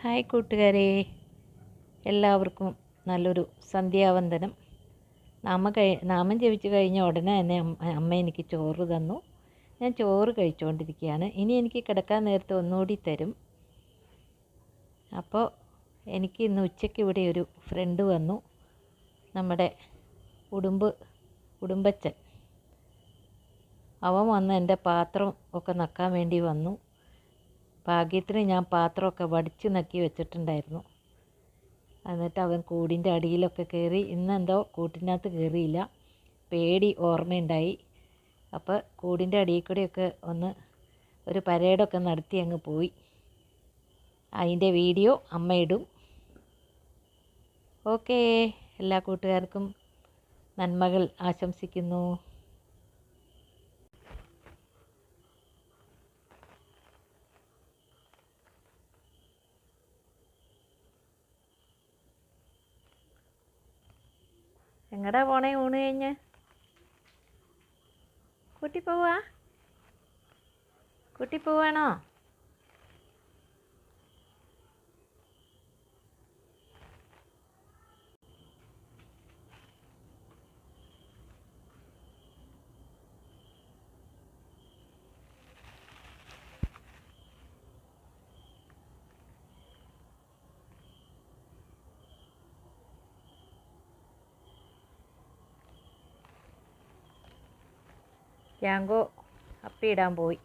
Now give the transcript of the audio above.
Hi കൂട്ടുകാരെ, എല്ലാവർക്കും നല്ലൊരു സന്ധ്യാവന്ദനം. നാമം ജപിച്ച് കഴിഞ്ഞ ഉടനെ തന്നെ അമ്മ എനിക്ക് ചോറ് തന്നു. ഞാൻ ചോറ് കഴിച്ചുകൊണ്ടിരിക്കുകയാണ്. ഇനി എനിക്ക് കിടക്കാൻ നേരത്തെ ഒന്നുകൂടി തരും. അപ്പോൾ എനിക്ക് ഇന്ന് ഉച്ചയ്ക്ക് ഇവിടെ ഒരു ഫ്രണ്ട് വന്നു, നമ്മുടെ ഉടുമ്പച്ചൻ. അവൻ വന്ന് എൻ്റെ പാത്രം ഒക്കെ നക്കാൻ വേണ്ടി വന്നു. ഭാഗ്യത്തിന് ഞാൻ പാത്രമൊക്കെ വടിച്ച് നക്കി വെച്ചിട്ടുണ്ടായിരുന്നു. എന്നിട്ട് അവൻ കൂടിൻ്റെ അടിയിലൊക്കെ കയറി. ഇന്നെന്തോ കൂട്ടിനകത്ത് കയറിയില്ല, പേടി ഓർമ്മയുണ്ടായി. അപ്പോൾ കൂടിൻ്റെ അടിയിൽ കൂടെയൊക്കെ ഒന്ന് ഒരു പരേഡൊക്കെ നടത്തി അങ്ങ് പോയി. അതിൻ്റെ വീഡിയോ അമ്മ ഇടും. ഓക്കേ, എല്ലാ കൂട്ടുകാർക്കും നന്മകൾ ആശംസിക്കുന്നു. എങ്ങടാ പോണേ ഊണ് കഴിഞ്ഞ്? കൂട്ടി പോവാണോ? ജാങ്കോ അപ്പിയിടാൻ പോയി.